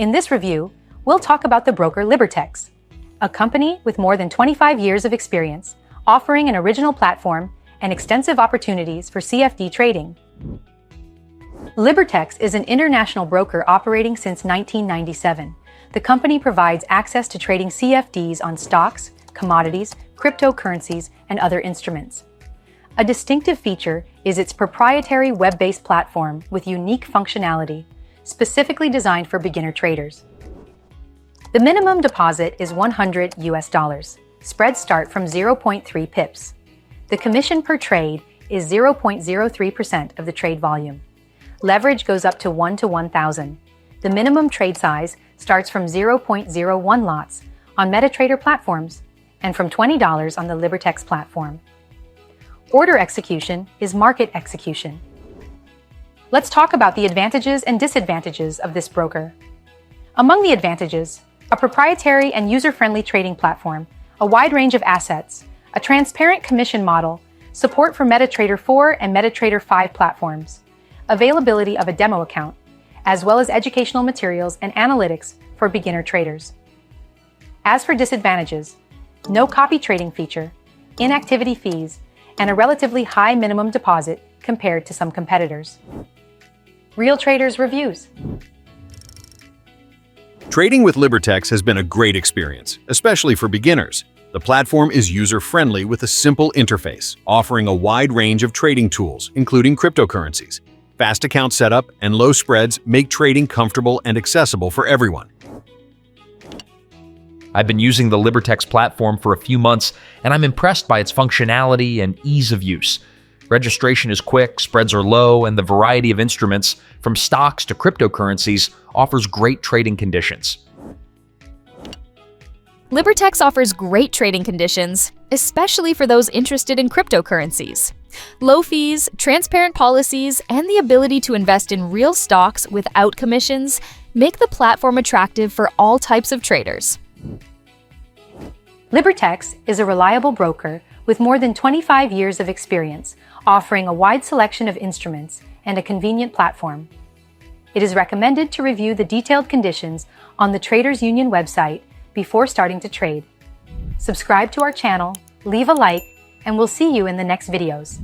In this review, we'll talk about the broker Libertex, a company with more than 25 years of experience, offering an original platform and extensive opportunities for CFD trading. Libertex is an international broker operating since 1997. The company provides access to trading CFDs on stocks, commodities, cryptocurrencies, and other instruments. A distinctive feature is its proprietary web-based platform with unique functionality, specifically designed for beginner traders. The minimum deposit is $100. Spreads start from 0.3 pips. The commission per trade is 0.03% of the trade volume. Leverage goes up to 1 to 1,000. The minimum trade size starts from 0.01 lots on MetaTrader platforms and from $20 on the Libertex platform. Order execution is market execution. Let's talk about the advantages and disadvantages of this broker. Among the advantages, a proprietary and user-friendly trading platform, a wide range of assets, a transparent commission model, support for MetaTrader 4 and MetaTrader 5 platforms, availability of a demo account, as well as educational materials and analytics for beginner traders. As for disadvantages, no copy trading feature, inactivity fees, and a relatively high minimum deposit compared to some competitors. RealTraders reviews. Trading with Libertex has been a great experience, especially for beginners. The platform is user-friendly with a simple interface, offering a wide range of trading tools, including cryptocurrencies. Fast account setup and low spreads make trading comfortable and accessible for everyone. I've been using the Libertex platform for a few months, and I'm impressed by its functionality and ease of use. Registration is quick, spreads are low, and the variety of instruments, from stocks to cryptocurrencies, offers great trading conditions. Libertex offers great trading conditions, especially for those interested in cryptocurrencies. Low fees, transparent policies, and the ability to invest in real stocks without commissions make the platform attractive for all types of traders. Libertex is a reliable broker with more than 25 years of experience, offering a wide selection of instruments and a convenient platform. It is recommended to review the detailed conditions on the Traders Union website before starting to trade. Subscribe to our channel, leave a like, and we'll see you in the next videos.